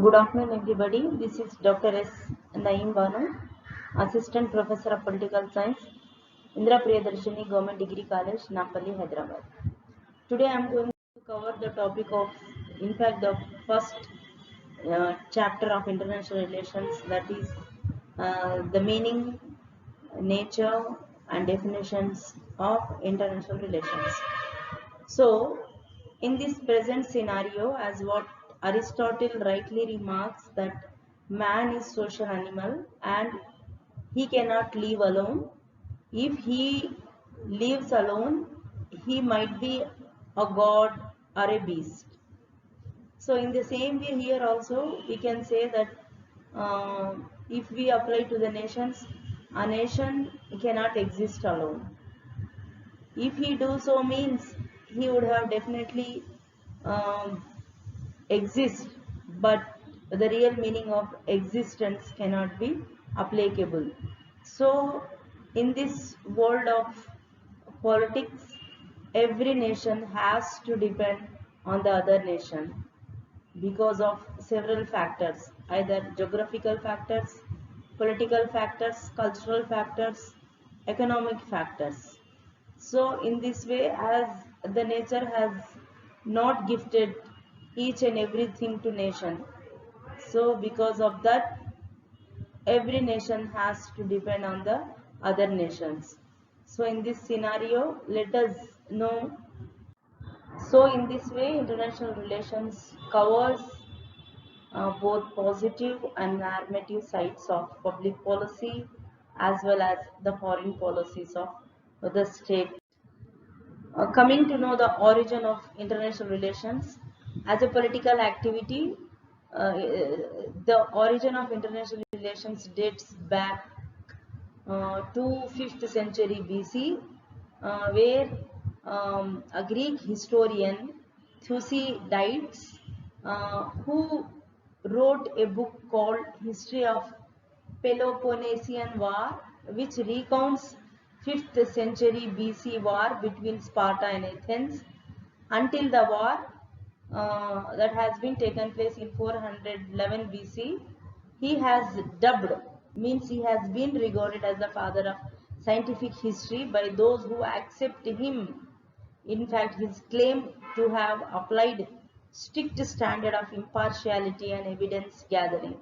Good afternoon, everybody. This is Dr. S. Naeem Banu, Assistant Professor of Political Science, Indra Priyadarshini Government Degree College, Napalli, Hyderabad. Today, I am going to cover the topic of, in fact, the first chapter of international relations, that is the meaning, nature, and definitions of international relations. So, in this present scenario, as what Aristotle rightly remarks, that man is social animal and he cannot live alone. If he lives alone, he might be a god or a beast. So, in the same way, here also we can say that if we apply to the nations, a nation cannot exist alone. If he do so means he would have definitely um, exist, but the real meaning of existence cannot be applicable. So in this world of politics, every nation has to depend on the other nation because of several factors, either geographical factors, political factors, cultural factors, economic factors. So in this way, as the nature has not gifted each and everything to nation, so because of that, every nation has to depend on the other nations. So in this scenario, let us know. So in this way, international relations covers both positive and normative sides of public policy as well as the foreign policies of the state. Coming to know the origin of international relations as a political activity, the origin of international relations dates back to 5th century BC, where a Greek historian Thucydides, who wrote a book called History of Peloponnesian War, which recounts 5th century BC war between Sparta and Athens until the war that has been taken place in 411 BC. He has dubbed, means he has been regarded as the father of scientific history by those who accept him. In fact, his claim to have applied strict standard of impartiality and evidence gathering,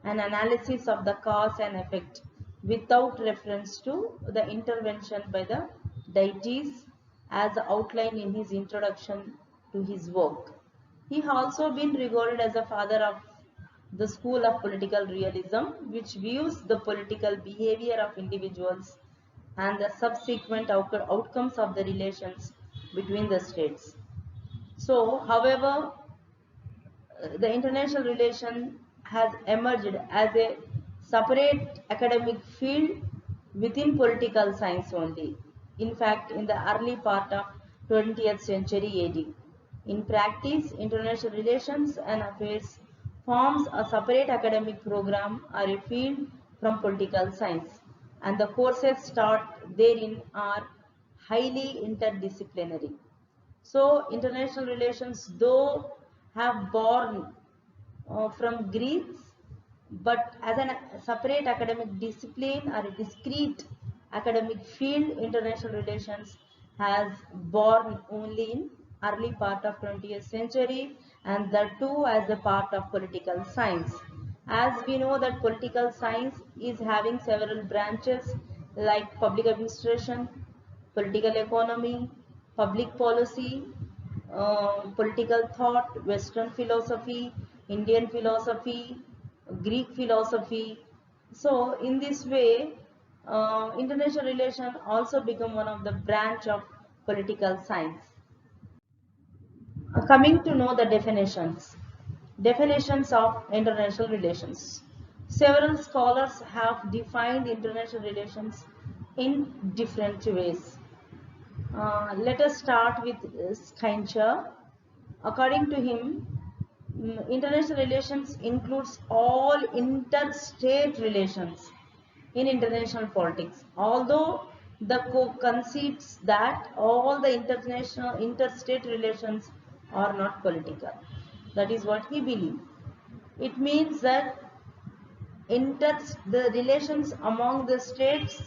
an analysis of the cause and effect without reference to the intervention by the deities as outlined in his introduction to his work. He has also been regarded as the father of the school of political realism, which views the political behavior of individuals and the subsequent outcomes of the relations between the states. So, however, the international relation has emerged as a separate academic field within political science only. In fact, in the early part of 20th century AD. In practice, international relations and affairs forms a separate academic program or a field from political science, and the courses taught therein are highly interdisciplinary. So international relations, though have born from Greeks, but as a separate academic discipline or a discrete academic field, international relations has born only in early part of 20th century, and that too as a part of political science. As we know that political science is having several branches like public administration, political economy, public policy, political thought, Western philosophy, Indian philosophy, Greek philosophy. So in this way, international relation also become one of the branch of political science. Coming to know the definitions. Definitions of international relations. Several scholars have defined international relations in different ways. Let us start with Skincher. According to him, international relations includes all interstate relations in international politics. Although the concedes that all the interstate relations are not political. That is what he believes. It means that the relations among the states,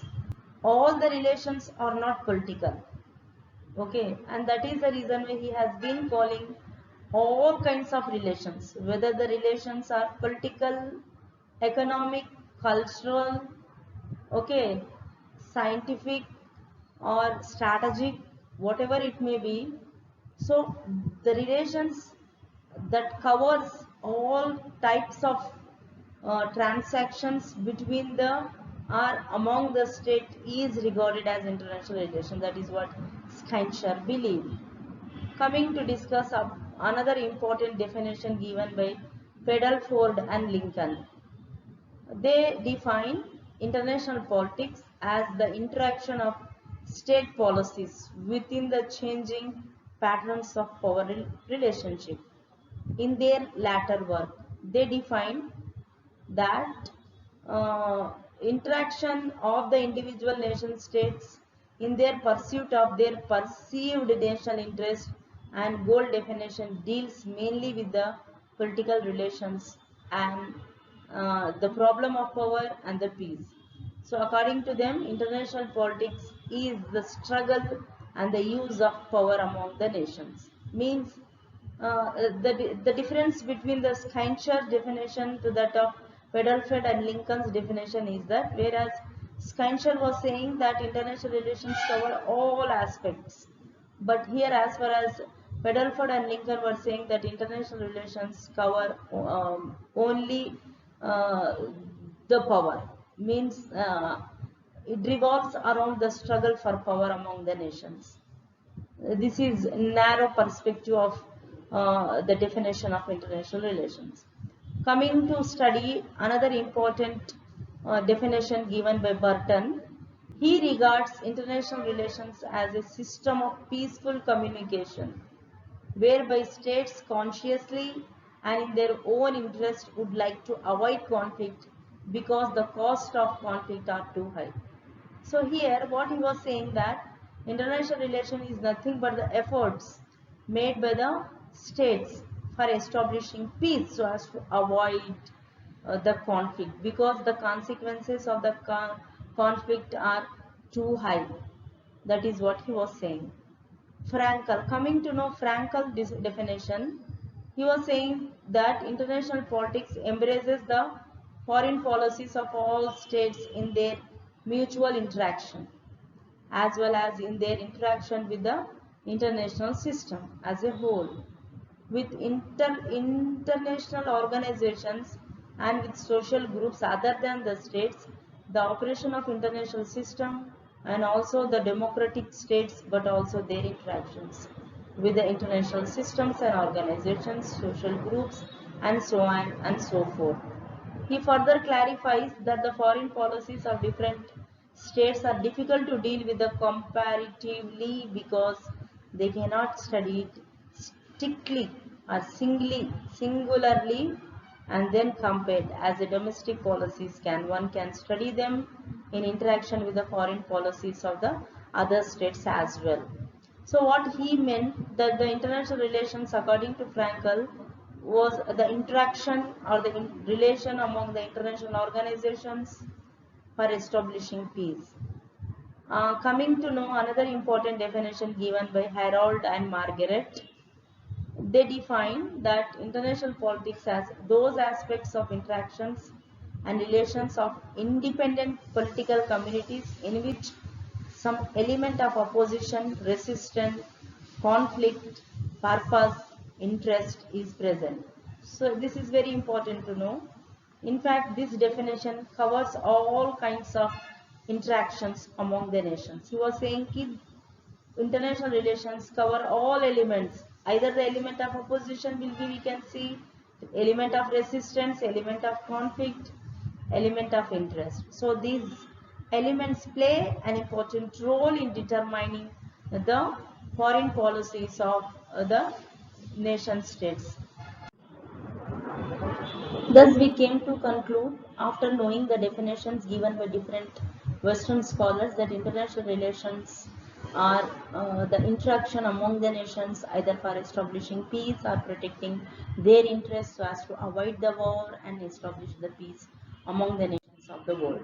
all the relations are not political. Okay, and that is the reason why he has been calling all kinds of relations, whether the relations are political, economic, cultural, okay, scientific or strategic, whatever it may be. So the relations that covers all types of transactions between the or among the state is regarded as international relation. That is what Skincher believe. Coming to discuss another important definition given by Ford and Lincoln. They define international politics as the interaction of state policies within the changing patterns of power relationship. In their latter work, they define that interaction of the individual nation states in their pursuit of their perceived national interest, and goal definition deals mainly with the political relations and the problem of power and the peace. So according to them, international politics is the struggle and the use of power among the nations. Means the difference between the Skincher definition to that of Fed and Lincoln's definition is that whereas Skincher was saying that international relations cover all aspects, but here as far as Fed and Lincoln were saying that international relations cover only uh, the power, means it revolves around the struggle for power among the nations. This is narrow perspective of the definition of international relations. Coming to study another important definition given by Burton, he regards international relations as a system of peaceful communication whereby states consciously and in their own interest would like to avoid conflict because the cost of conflict are too high. So here what he was saying that international relation is nothing but the efforts made by the states for establishing peace so as to avoid the conflict because the consequences of the conflict are too high. That is what he was saying. Frankel, coming to know Frankel's definition, he was saying that international politics embraces the foreign policies of all states in their mutual interaction as well as in their interaction with the international system as a whole, with international organizations and with social groups other than the states, the operation of international system and also the democratic states, but also their interactions with the international systems and organizations, social groups, and so on and so forth. He further clarifies that the foreign policies of different states are difficult to deal with comparatively because they cannot study it strictly or singularly and then compared as the domestic policies can. One can study them in interaction with the foreign policies of the other states as well. So what he meant that the international relations according to Frankel was the interaction or the relation among the international organizations for establishing peace. Coming to know another important definition given by Harold and Margaret, they define that international politics as those aspects of interactions and relations of independent political communities in which some element of opposition, resistance, conflict, purpose, interest is present. So this is very important to know. In fact, this definition covers all kinds of interactions among the nations. He was saying that international relations cover all elements. Either the element of opposition will be, we can see, element of resistance, element of conflict, element of interest. So these elements play an important role in determining the foreign policies of the nation states. Thus we came to conclude, after knowing the definitions given by different Western scholars, that international relations are the interaction among the nations, either for establishing peace or protecting their interests so as to avoid the war and establish the peace among the nations of the world.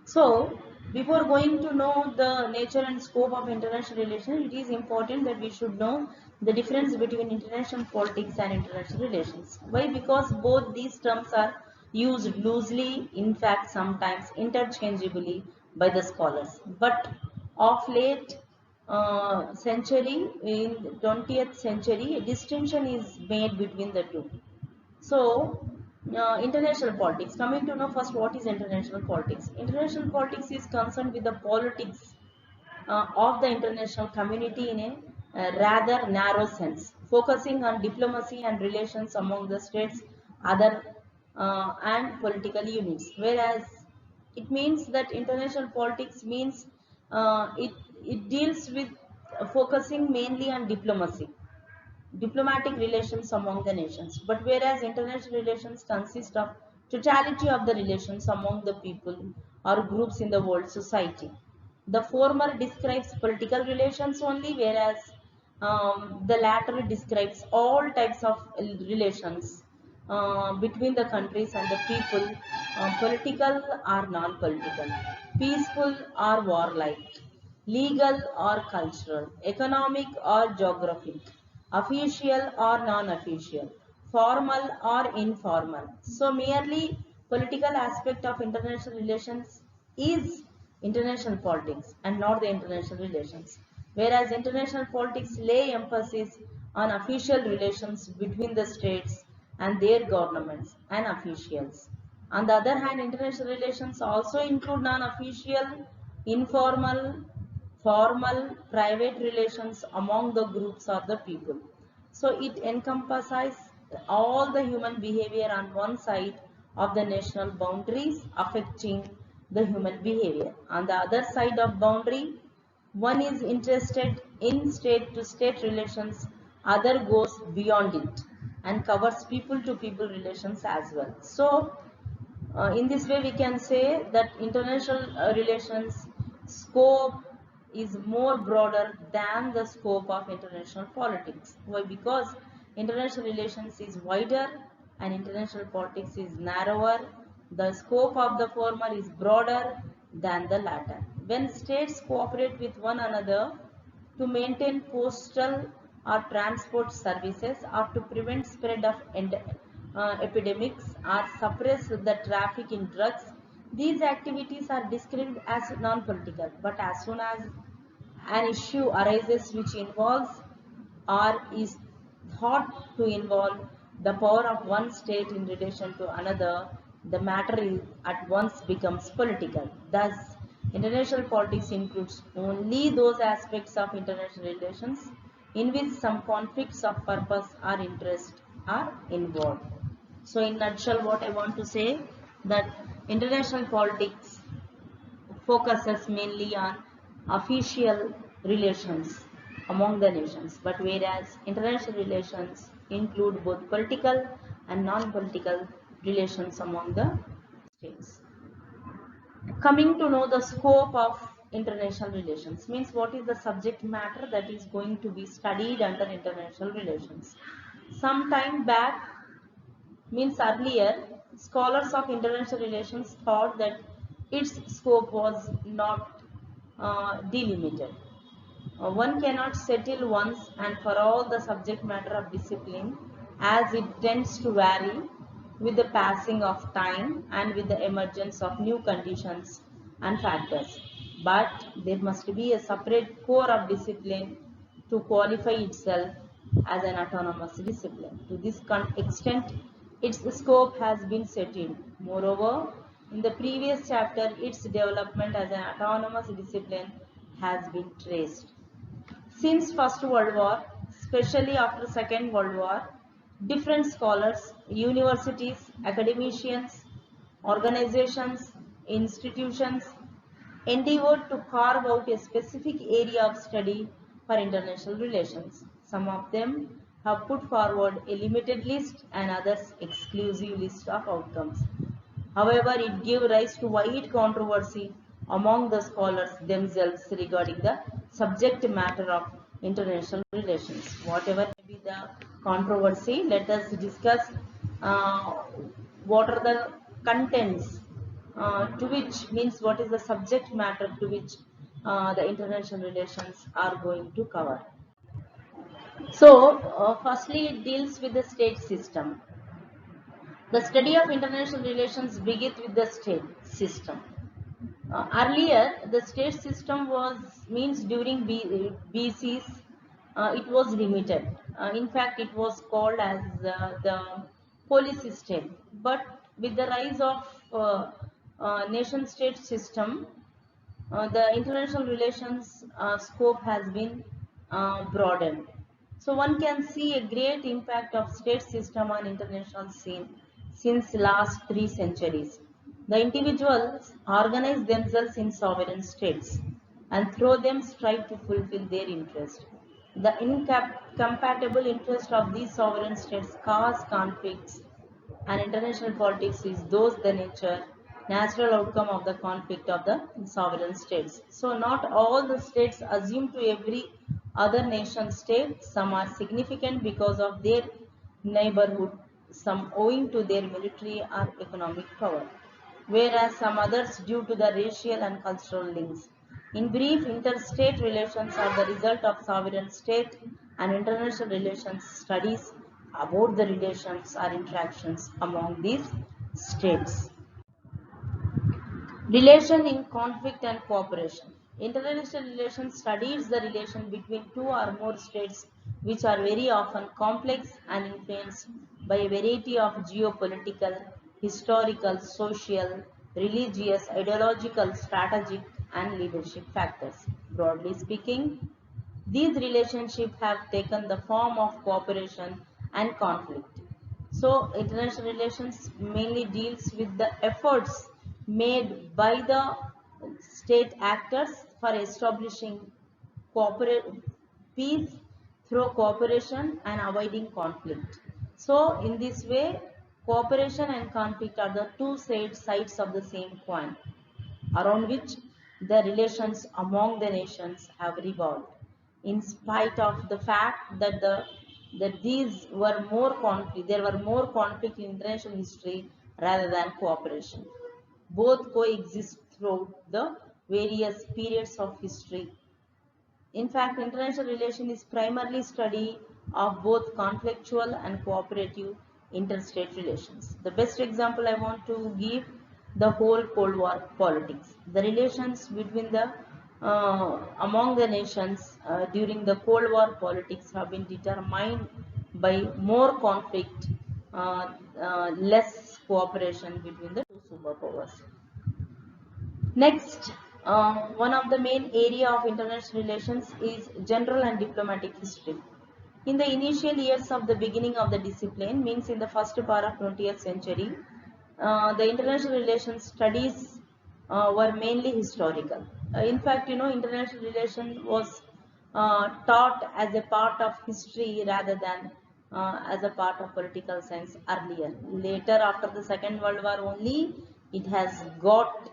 So, before going to know the nature and scope of international relations, it is important that we should know the difference between international politics and international relations. Why? Because both these terms are used loosely, in fact, sometimes interchangeably by the scholars. But of late century, in 20th century, a distinction is made between the two. So, international politics. Coming to know first what is international politics. International politics is concerned with the politics of the international community in a rather narrow sense, focusing on diplomacy and relations among the states, other and political units. Whereas it means that international politics means it deals with focusing mainly on diplomatic relations among the nations. But whereas international relations consist of totality of the relations among the people or groups in the world society. The former describes political relations only, whereas the latter describes all types of relations between the countries and the people, political or non-political, peaceful or warlike, legal or cultural, economic or geographic, official or non-official, formal or informal. So merely political aspect of international relations is international politics and not the international relations. Whereas international politics lay emphasis on official relations between the states and their governments and officials. On the other hand, international relations also include non-official, informal, formal, private relations among the groups or the people. So it encompasses all the human behavior on one side of the national boundaries affecting the human behavior. On the other side of boundary, one is interested in state to state relations, other goes beyond it and covers people to people relations as well. So in this way we can say that international relations scope is more broader than the scope of international politics. Why? Because international relations is wider and international politics is narrower. The scope of the former is broader than the latter. When states cooperate with one another to maintain postal or transport services or to prevent spread of epidemics or suppress the traffic in drugs, these activities are described as non-political. But as soon as an issue arises which involves or is thought to involve the power of one state in relation to another, the matter is at once becomes political. Thus, international politics includes only those aspects of international relations in which some conflicts of purpose or interest are involved. So, in nutshell, what I want to say that international politics focuses mainly on official relations among the nations, but whereas international relations include both political and non-political relations among the states. Coming to know the scope of international relations means what is the subject matter that is going to be studied under international relations. Some time back, means earlier, scholars of international relations thought that its scope was not delimited. One cannot settle once and for all the subject matter of discipline, as it tends to vary with the passing of time and with the emergence of new conditions and factors. But there must be a separate core of discipline to qualify itself as an autonomous discipline. To this extent, its scope has been settled. Moreover, in the previous chapter, its development as an autonomous discipline has been traced. Since First World War, especially after Second World War, different scholars, universities, academicians, organizations, institutions endeavored to carve out a specific area of study for international relations. Some of them have put forward a limited list and others exclusive list of outcomes. However, it gave rise to wide controversy among the scholars themselves regarding the subject matter of international relations. Whatever may be the controversy, let us discuss uh, what are the contents to which, means what is the subject matter to which the international relations are going to cover. So, firstly, it deals with the state system. The study of international relations begins with the state system. Earlier, the state system was, means during BCs, it was limited. In fact, it was called as the police system. But with the rise of nation-state system, the international relations scope has been broadened. So one can see a great impact of state system on international scene since last 3 centuries. The individuals organize themselves in sovereign states and through them strive to fulfill their interest. The incompatible interest of these sovereign states cause conflicts, and international politics is those the natural outcome of the conflict of the sovereign states. So not all the states assume to every other nation state. Some are significant because of their neighborhood, some owing to their military or economic power, whereas some others due to the racial and cultural links. In brief, interstate relations are the result of sovereign state, and international relations studies about the relations or interactions among these states. Relation in conflict and cooperation. International relations studies the relation between two or more states which are very often complex and influenced by a variety of geopolitical, historical, social, religious, ideological, strategic and leadership factors. Broadly speaking, these relationships have taken the form of cooperation and conflict. So, international relations mainly deals with the efforts made by the state actors for establishing peace through cooperation and avoiding conflict. So, in this way, cooperation and conflict are the two sides of the same coin, around which the relations among the nations have revolved. In spite of the fact that there were more conflict in international history rather than cooperation. Both coexist throughout the various periods of history. In fact, international relation is primarily study of both conflictual and cooperative interstate relations. The best example I want to give, the whole Cold War politics. The relations between the among the nations during the Cold War politics have been determined by more conflict, less cooperation between the two superpowers. Next, one of the main area of international relations is general and diplomatic history. In the initial years of the beginning of the discipline, means in the first part of 20th century, the international relations studies were mainly historical. In fact, international relation was taught as a part of history rather than as a part of political science earlier. Later, after the Second World War only, it has got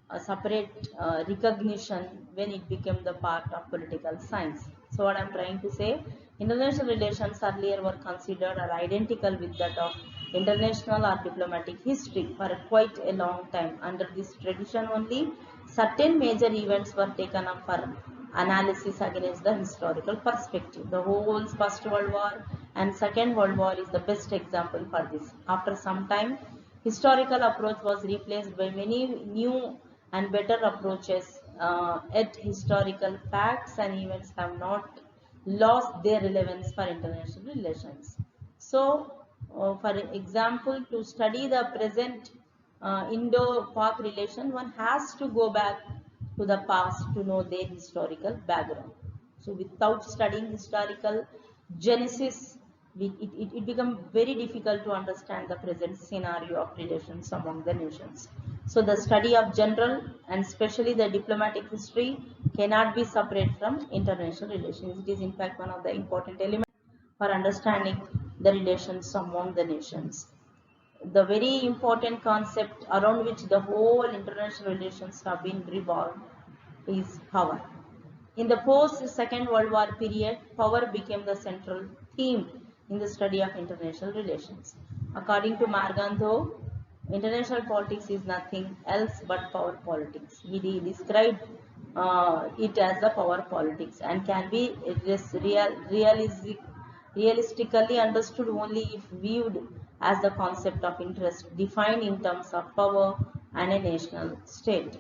a separate recognition when it became the part of political science. So what I am trying to say, international relations earlier were considered or identical with that of international or diplomatic history for quite a long time. Under this tradition only, certain major events were taken up for analysis against the historical perspective. The whole First World War and Second World War is the best example for this. After some time, historical approach was replaced by many new and better approaches, yet historical facts and events have not lost their relevance for international relations. So, for example, to study the present Indo-Pak relation, one has to go back to the past to know their historical background. So, without studying historical genesis, it becomes very difficult to understand the present scenario of relations among the nations. So the study of general and especially the diplomatic history cannot be separate from international relations. It is in fact one of the important elements for understanding the relations among the nations. The very important concept around which the whole international relations have been revolved is power. In the post-Second World War period, power became the central theme in the study of international relations. According to Margantho, international politics is nothing else but power politics. He described it as the power politics and can be realistically understood only if viewed as the concept of interest defined in terms of power and a national state.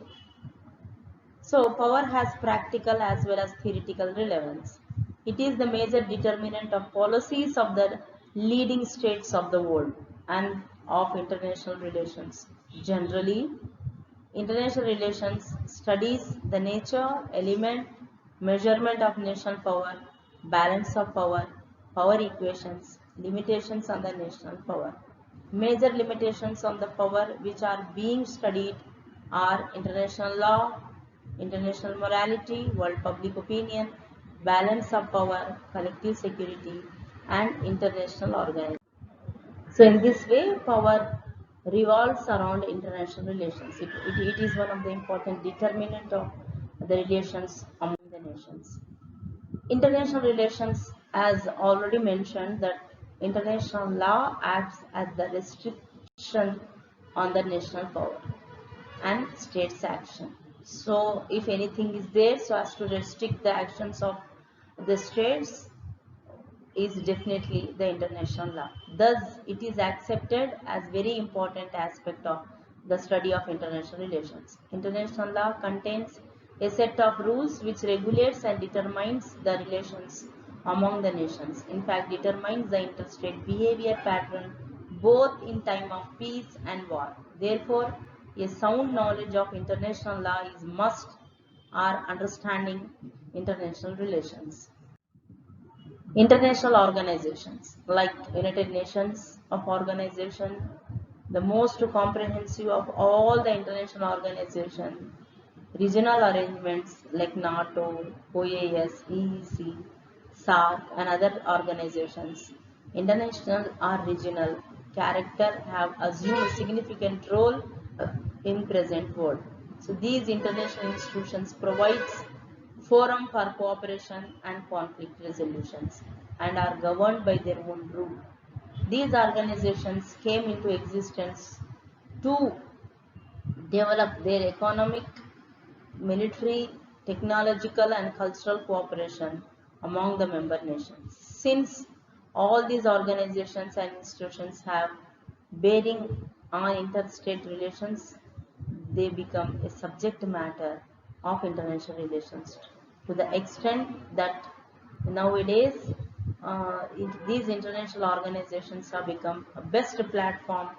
So, power has practical as well as theoretical relevance. It is the major determinant of policies of the leading states of the world and of international relations. Generally, international relations studies the nature, element, measurement of national power, balance of power, power equations, limitations on the national power. Major limitations on the power which are being studied are international law, international morality, world public opinion, balance of power, collective security, and international organization. So in this way, power revolves around international relations. It is one of the important determinant of the relations among the nations. International relations, as already mentioned, that international law acts as the restriction on the national power and states action. So if anything is there so as to restrict the actions of the states, is definitely the international law. Thus, it is accepted as very important aspect of the study of international relations. International law contains a set of rules which regulates and determines the relations among the nations. In fact, determines the interstate behavior pattern both in time of peace and war. Therefore, a sound knowledge of international law is must or understanding international relations. International organizations like United Nations of organization, the most comprehensive of all the international organizations, regional arrangements like NATO, OAS, EEC, SAARC and other organizations, international or regional character have assumed a significant role in present world. So these international institutions provides forum for cooperation and conflict resolutions and are governed by their own rule. These organizations came into existence to develop their economic, military, technological and cultural cooperation among the member nations. Since all these organizations and institutions have bearing on interstate relations, they become a subject matter of international relations to the extent that nowadays these international organizations have become a best platform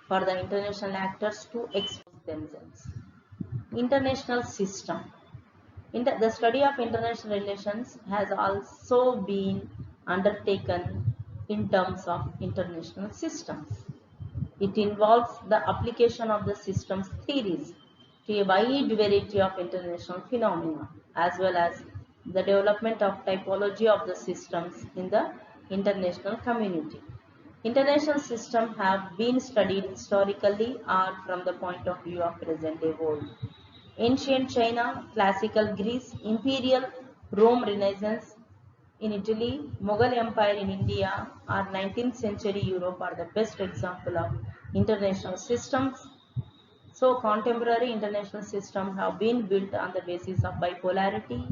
for the international actors to expose themselves. International system. The study of international relations has also been undertaken in terms of international systems. It involves the application of the system's theories to a wide variety of international phenomena, as well as the development of typology of the systems in the international community. International systems have been studied historically or from the point of view of present-day world. Ancient China, classical Greece, imperial Rome Renaissance in Italy, Mughal Empire in India, or 19th century Europe are the best example of international systems. So contemporary international systems have been built on the basis of bipolarity,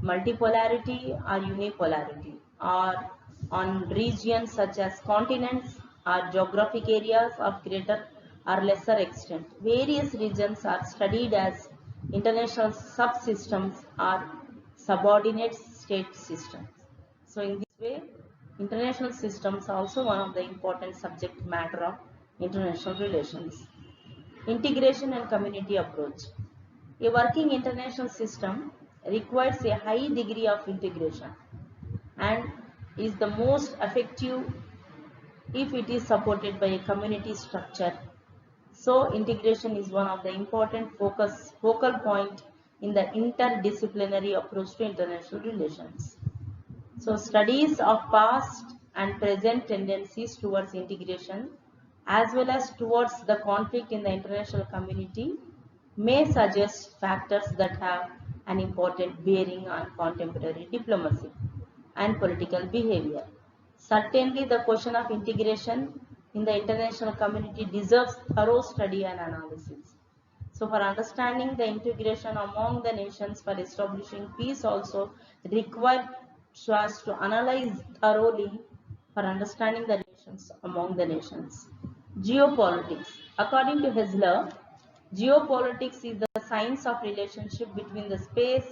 multipolarity or unipolarity, or on regions such as continents or geographic areas of greater or lesser extent. Various regions are studied as international subsystems or subordinate state systems. So in this way, international systems are also one of the important subject matter of international relations. Integration and community approach. A working international system requires a high degree of integration and is the most effective if it is supported by a community structure. So integration is one of the important focal point in the interdisciplinary approach to international relations. So studies of past and present tendencies towards integration as well as towards the conflict in the international community may suggest factors that have an important bearing on contemporary diplomacy and political behavior. Certainly, the question of integration in the international community deserves thorough study and analysis. So, for understanding the integration among the nations for establishing peace also require us to analyze thoroughly for understanding the nations among the nations. Geopolitics. According to Hessler, geopolitics is the science of relationship between the space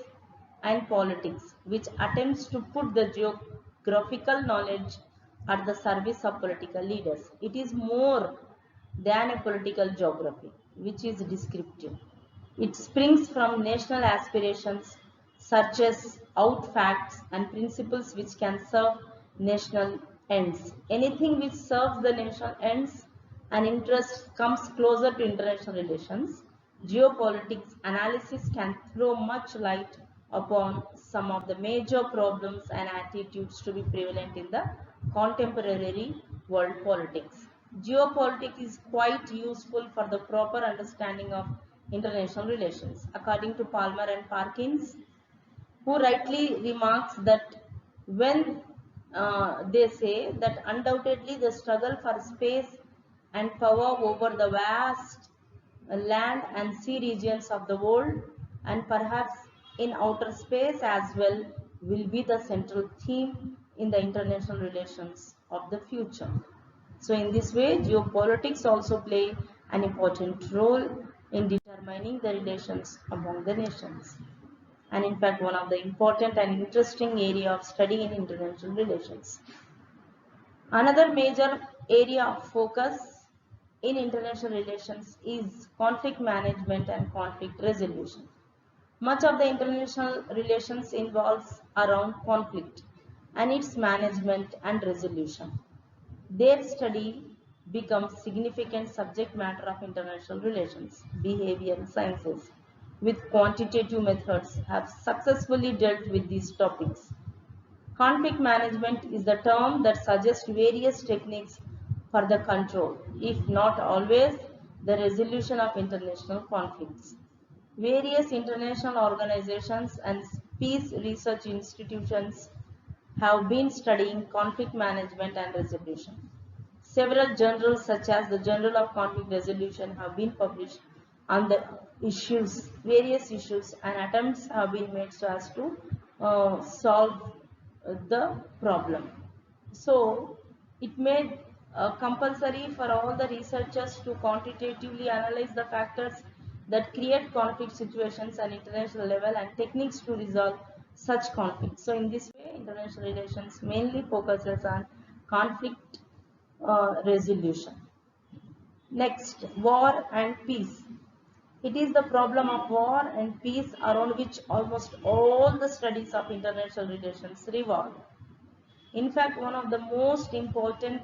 and politics, which attempts to put the geographical knowledge at the service of political leaders. It is more than a political geography, which is descriptive. It springs from national aspirations, searches out facts and principles which can serve national ends. Anything which serves the national ends and interest comes closer to international relations. Geopolitics analysis can throw much light upon some of the major problems and attitudes to be prevalent in the contemporary world politics. Geopolitics is quite useful for the proper understanding of international relations. According to Palmer and Parkins, who rightly remarks that when they say that undoubtedly the struggle for space and power over the vast land and sea regions of the world, and perhaps in outer space as well, will be the central theme in the international relations of the future. So in this way, geopolitics also play an important role in determining the relations among the nations, and in fact one of the important and interesting area of study in international relations. Another major area of focus in international relations is conflict management and conflict resolution. Much of the international relations involves around conflict and its management and resolution. Their study becomes significant subject matter of international relations. Behavioral sciences with quantitative methods have successfully dealt with these topics. Conflict management is the term that suggests various techniques for the control, if not always, the resolution of international conflicts. Various international organizations and peace research institutions have been studying conflict management and resolution. Several journals such as the Journal of Conflict Resolution have been published on the issues, various issues, and attempts have been made so as to solve the problem. So it made compulsory for all the researchers to quantitatively analyze the factors that create conflict situations at international level and techniques to resolve such conflicts. So in this way, international relations mainly focuses on conflict resolution. Next, war and peace. It is the problem of war and peace around which almost all the studies of international relations revolve. In fact, one of the most important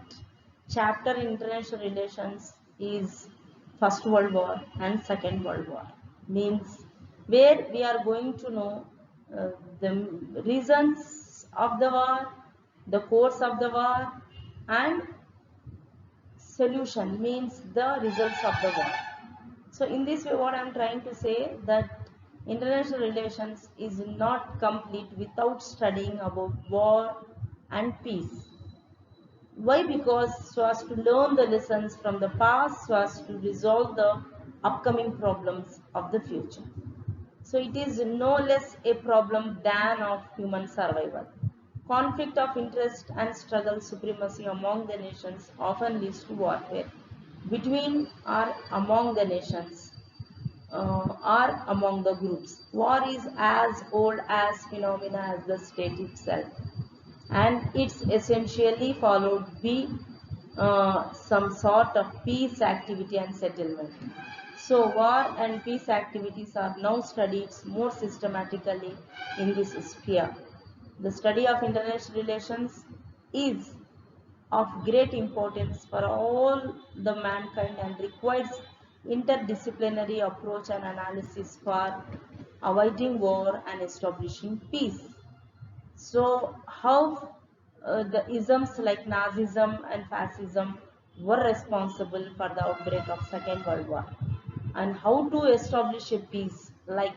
chapter in international relations is First World War and Second World War. Means where we are going to know the reasons of the war, the course of the war, and solution means the results of the war. So in this way, what I am trying to say that international relations is not complete without studying about war and peace. Why? Because so as to learn the lessons from the past, so as to resolve the upcoming problems of the future. So it is no less a problem than of human survival. Conflict of interest and struggle supremacy among the nations often leads to warfare between or among the nations or among the groups. War is as old as phenomena as the state itself, and it's essentially followed by some sort of peace activity and settlement. So war and peace activities are now studied more systematically in this sphere. The study of international relations is of great importance for all the mankind and requires interdisciplinary approach and analysis for avoiding war and establishing peace. So how the isms like Nazism and fascism were responsible for the outbreak of Second World War, and how to establish a peace like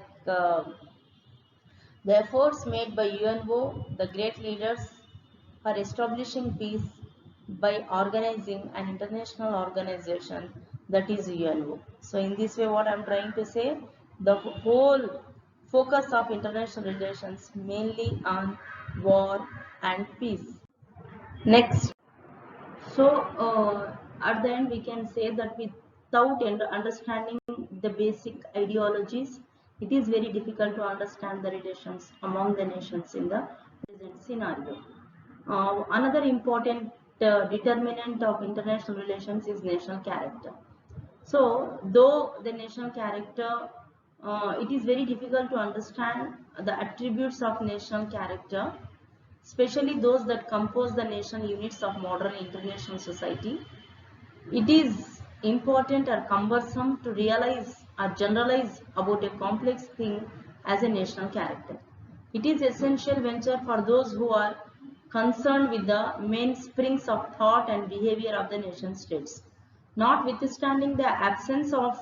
The efforts made by UNO, the great leaders, are establishing peace by organizing an international organization, that is UNO. So in this way, what I am trying to say, the whole focus of international relations mainly on war and peace. Next, so at the end we can say that without understanding the basic ideologies, it is very difficult to understand the relations among the nations in the present scenario. Another important determinant of international relations is national character. So, though the national character, it is very difficult to understand the attributes of national character, especially those that compose the nation units of modern international society. It is important or cumbersome to realize or generalize about a complex thing as a national character. It is essential venture for those who are concerned with the mainsprings of thought and behavior of the nation states. Notwithstanding the absence of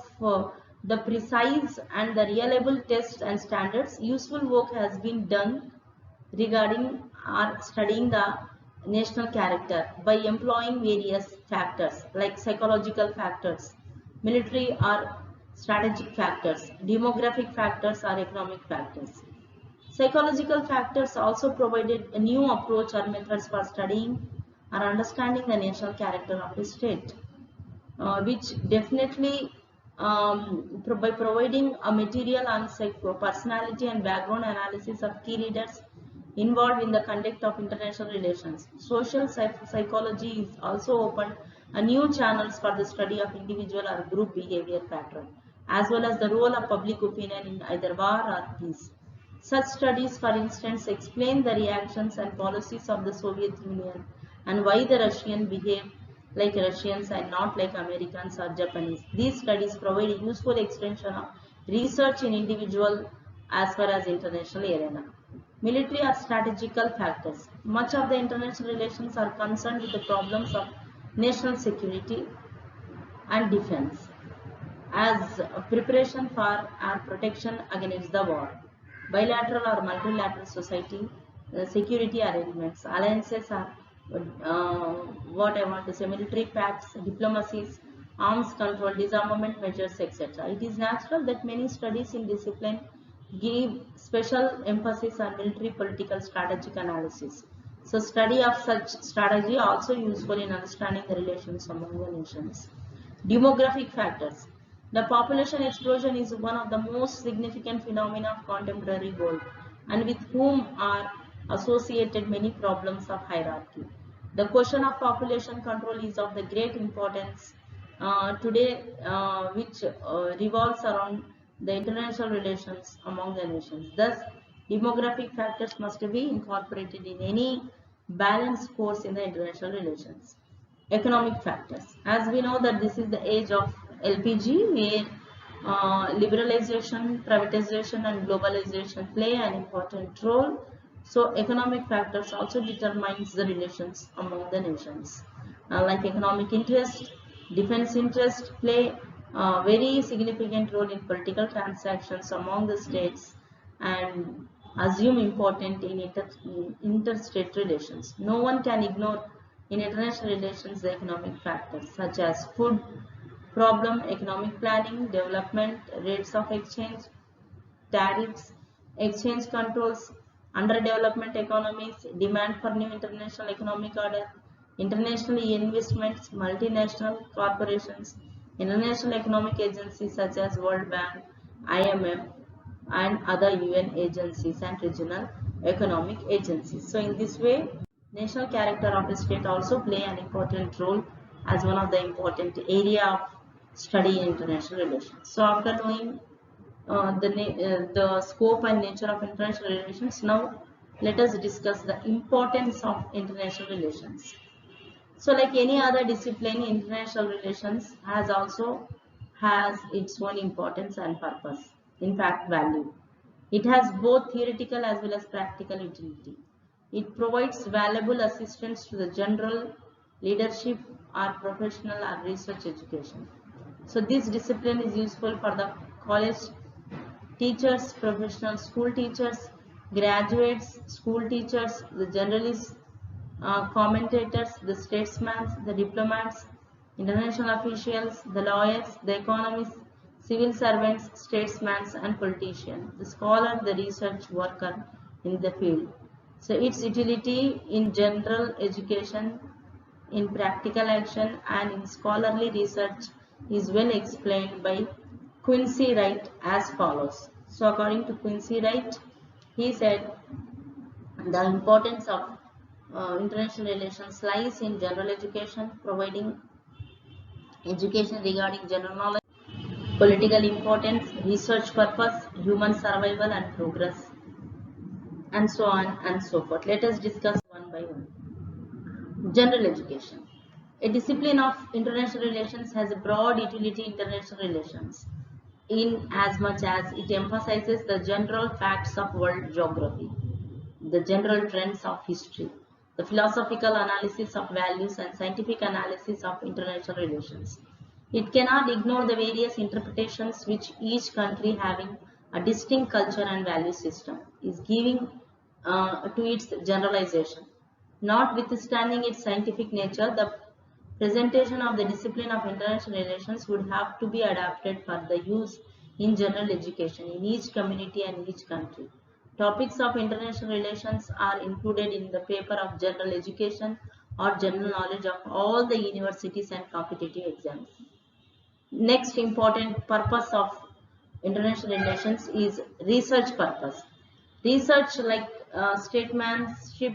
the precise and the reliable tests and standards, useful work has been done regarding or studying the national character by employing various factors like psychological factors, military or strategic factors, demographic factors or economic factors. Psychological factors also provided a new approach or methods for studying or understanding the national character of a state, which definitely by providing a material on personality and background analysis of key leaders involved in the conduct of international relations. Social psychology is also opened a new channels for the study of individual or group behavior pattern, as well as the role of public opinion in either war or peace. Such studies, for instance, explain the reactions and policies of the Soviet Union and why the Russians behave like Russians and not like Americans or Japanese. These studies provide a useful extension of research in individual as far as international arena. Military or strategical factors. Much of the international relations are concerned with the problems of national security and defense as a preparation for our protection against the war. Bilateral or multilateral society, security arrangements, alliances are what I want to say, military pacts, diplomacies, arms control, disarmament measures, etc. It is natural that many studies in discipline give special emphasis on military political strategic analysis. So study of such strategy also useful in understanding the relations among the nations. Demographic factors. The population explosion is one of the most significant phenomena of contemporary world and with whom are associated many problems of hierarchy. The question of population control is of the great importance today, which revolves around the international relations among the nations. Thus, demographic factors must be incorporated in any balanced course in the international relations. Economic factors. As we know that this is the age of LPG, where liberalization, privatization and globalization play an important role. So economic factors also determines the relations among the nations. Like economic interest, defense interest play a very significant role in political transactions among the states and assume important in interstate relations. No one can ignore in international relations the economic factors such as food problem, economic planning, development, rates of exchange, tariffs, exchange controls, underdevelopment economies, demand for new international economic order, international investments, multinational corporations, international economic agencies such as World Bank, IMF, and other UN agencies and regional economic agencies. So in this way, national character of a state also play an important role as one of the important area of study in international relations. So after knowing the scope and nature of international relations, now let us discuss the importance of international relations. So like any other discipline, international relations has its own importance and purpose, in fact value. It has both theoretical as well as practical utility. It provides valuable assistance to the general leadership or professional or research education. So this discipline is useful for the college teachers, professional school teachers, graduates, school teachers, the journalists, commentators, the statesmen, the diplomats, international officials, the lawyers, the economists, civil servants, statesmen, and politicians, the scholar, the research worker in the field. So its utility in general education, in practical action, and in scholarly research is well explained by Quincy Wright as follows. So according to Quincy Wright, he said the importance of international relations lies in general education, providing education regarding general knowledge, political importance, research purpose, human survival and progress, and so on and so forth. Let us discuss one by one. General education. A discipline of international relations has a broad utility in international relations in as much as it emphasizes the general facts of world geography, the general trends of history, the philosophical analysis of values and scientific analysis of international relations. It cannot ignore the various interpretations which each country having a distinct culture and value system is giving to its generalization. Notwithstanding its scientific nature, the presentation of the discipline of international relations would have to be adapted for the use in general education in each community and each country. Topics of international relations are included in the paper of general education or general knowledge of all the universities and competitive exams. Next important purpose of international relations is research purpose. Research like statesmanship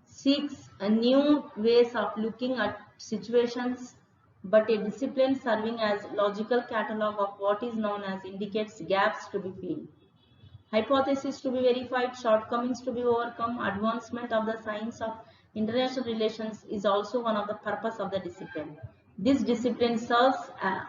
seeks a new ways of looking at situations, but a discipline serving as logical catalog of what is known as indicates gaps to be filled, hypotheses to be verified, shortcomings to be overcome. Advancement of the science of international relations is also one of the purpose of the discipline. This discipline serves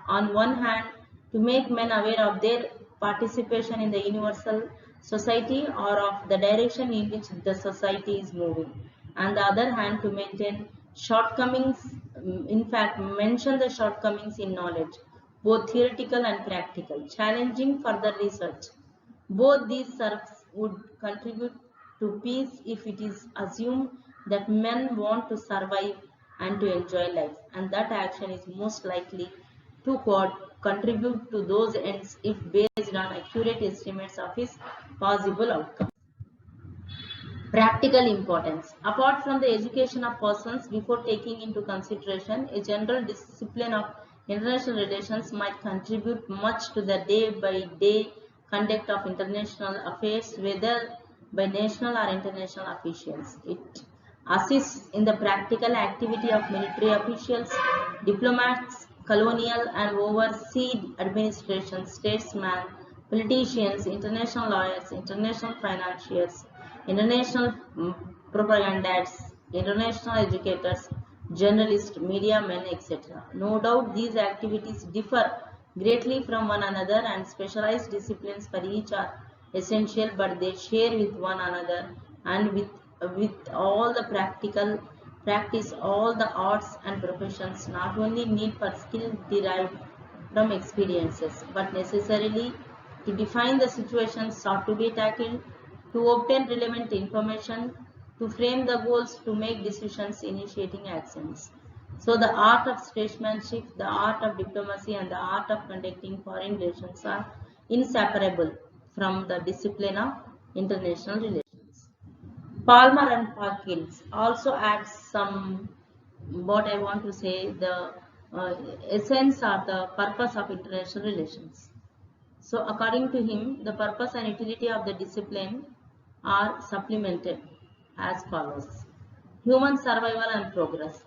on one hand to make men aware of their participation in the universal society or of the direction in which the society is moving, and the other hand to maintain shortcomings, in fact mention the shortcomings in knowledge, both theoretical and practical, challenging further research. Both these serves would contribute to peace if it is assumed that men want to survive and to enjoy life, and that action is most likely to contribute to those ends if based on accurate estimates of his possible outcome. Practical importance. Apart from the education of persons, before taking into consideration a general discipline of international relations might contribute much to the day-by-day conduct of international affairs, whether by national or international officials. It assists in the practical activity of military officials, diplomats, colonial and overseas administrations, statesmen, politicians, international lawyers, international financiers, international propagandists, international educators, journalists, media men, etc. No doubt these activities differ greatly from one another and specialized disciplines for each are essential, but they share with one another and with all the practice all the arts and professions not only need for skill derived from experiences, but necessarily to define the situations sought to be tackled, to obtain relevant information, to frame the goals, to make decisions, initiating actions. So the art of statesmanship, the art of diplomacy and the art of conducting foreign relations are inseparable from the discipline of international relations. Palmer and Parkins also adds some, what I want to say, the essence or the purpose of international relations. So according to him, the purpose and utility of the discipline are supplemented as follows. Human survival and progress.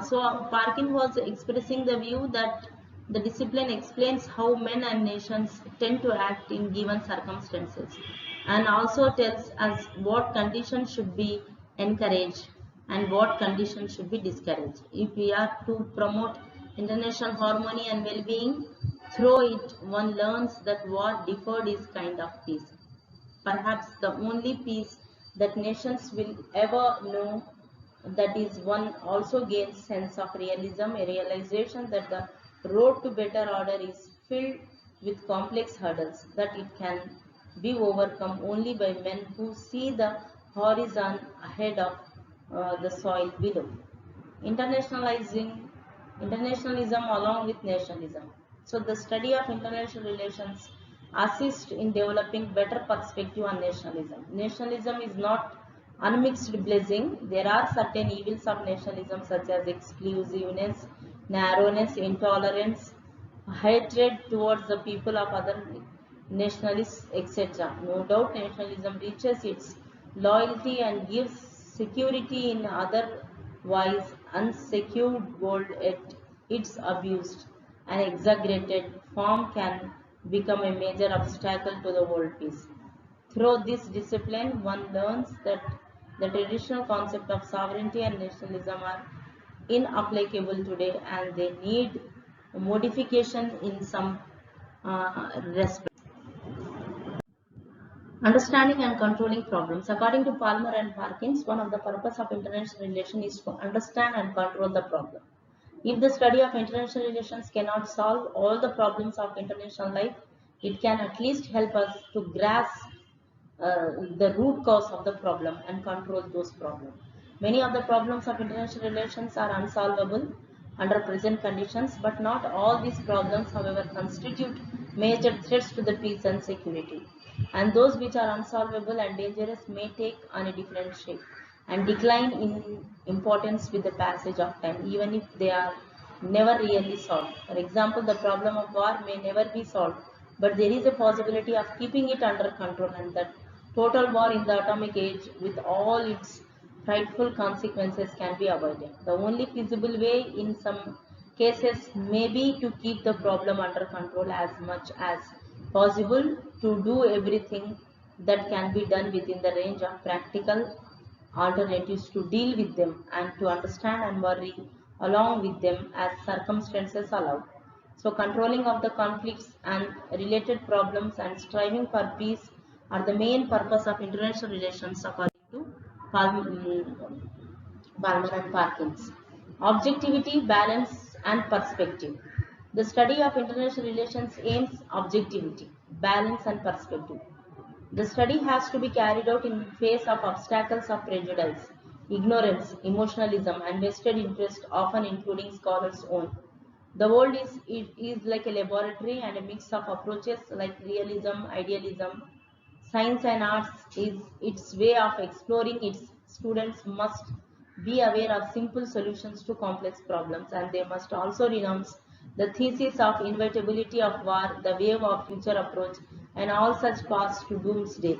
So Parkin was expressing the view that the discipline explains how men and nations tend to act in given circumstances and also tells us what conditions should be encouraged and what conditions should be discouraged. If we are to promote international harmony and well-being, through it one learns that what differed is kind of peace. Perhaps the only peace that nations will ever know, that is one also gains sense of realism, a realization that the road to better order is filled with complex hurdles, that it can be overcome only by men who see the horizon ahead of the soil below. Internationalizing internationalism along with nationalism. So the study of international relations assists in developing better perspective on nationalism. Nationalism is not unmixed blessing. There are certain evils of nationalism such as exclusiveness, narrowness, intolerance, hatred towards the people of other nationalists, etc. No doubt nationalism reaches its loyalty and gives security in otherwise unsecured world, yet its abused and exaggerated form can become a major obstacle to the world peace. Through this discipline, one learns that the traditional concept of sovereignty and nationalism are inapplicable today and they need modification in some respect. Understanding and controlling problems. According to Palmer and Parkins, one of the purpose of international relations is to understand and control the problem. If the study of international relations cannot solve all the problems of international life, it can at least help us to grasp the root cause of the problem and control those problems. Many of the problems of international relations are unsolvable under present conditions, but not all these problems, however, constitute major threats to the peace and security. And those which are unsolvable and dangerous may take on a different shape and decline in importance with the passage of time, even if they are never really solved. For example, the problem of war may never be solved, but there is a possibility of keeping it under control, and that total war in the atomic age with all its frightful consequences can be avoided. The only feasible way in some cases may be to keep the problem under control as much as possible, to do everything that can be done within the range of practical alternatives to deal with them and to understand and worry along with them as circumstances allow. So controlling of the conflicts and related problems and striving for peace are the main purpose of international relations according to Palmer and Parkins. Objectivity, balance and perspective. The study of international relations aims objectivity, balance and perspective. The study has to be carried out in face of obstacles of prejudice, ignorance, emotionalism, and vested interest, often including scholars' own. The world is like a laboratory and a mix of approaches like realism, idealism. Science and arts is its way of exploring its students must be aware of simple solutions to complex problems, and they must also renounce the thesis of inevitability of war, the wave of future approach, and all such paths to doomsday.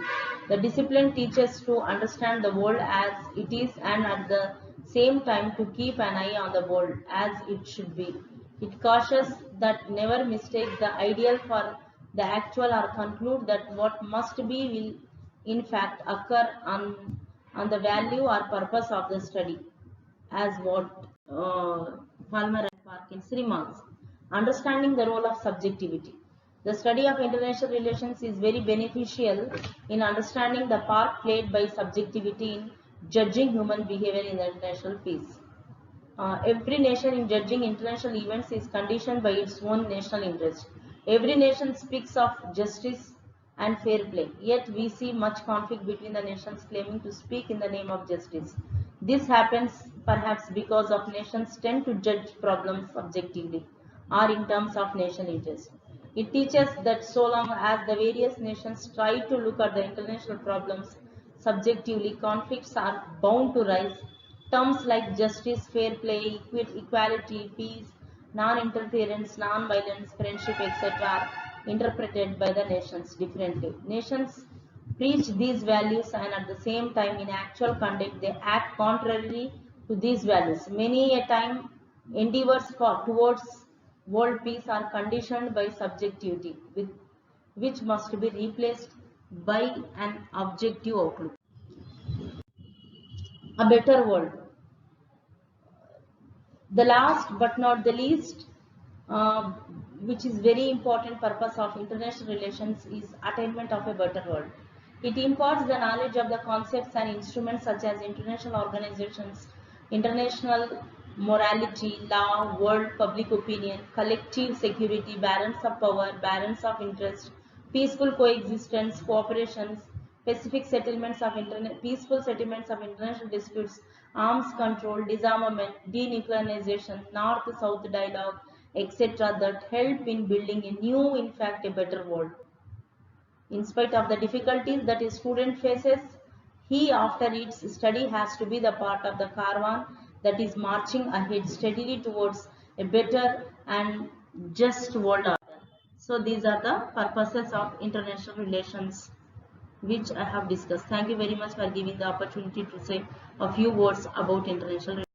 The discipline teaches to understand the world as it is and at the same time to keep an eye on the world as it should be. It cautions that never mistake the ideal for the actual or conclude that what must be will in fact occur on the value or purpose of the study, as what Palmer and Parkins remarks. Understanding the role of subjectivity. The study of international relations is very beneficial in understanding the part played by subjectivity in judging human behavior in the international peace. Every nation in judging international events is conditioned by its own national interest. Every nation speaks of justice and fair play, yet we see much conflict between the nations claiming to speak in the name of justice. This happens perhaps because of nations tend to judge problems subjectively or in terms of national interest. It teaches that so long as the various nations try to look at the international problems subjectively, conflicts are bound to rise. Terms like justice, fair play, equality, peace, non-interference, non-violence, friendship, etc. are interpreted by the nations differently. Nations preach these values and at the same time in actual conduct they act contrary to these values. Many a time endeavors towards world peace are conditioned by subjectivity, which must be replaced by an objective outlook. A better world. The last but not the least, uh, which is very important purpose of international relations, is attainment of a better world. It imparts the knowledge of the concepts and instruments such as international organizations, international morality, law, world public opinion, collective security, balance of power, balance of interest, peaceful coexistence, cooperation, peaceful settlements of international disputes, arms control, disarmament, denuclearization, North-South dialogue, etc. that help in building a new, in fact, a better world. In spite of the difficulties that a student faces, he after its study has to be the part of the caravan that is marching ahead steadily towards a better and just world order. So these are the purposes of international relations which I have discussed. Thank you very much for giving the opportunity to say a few words about international relations.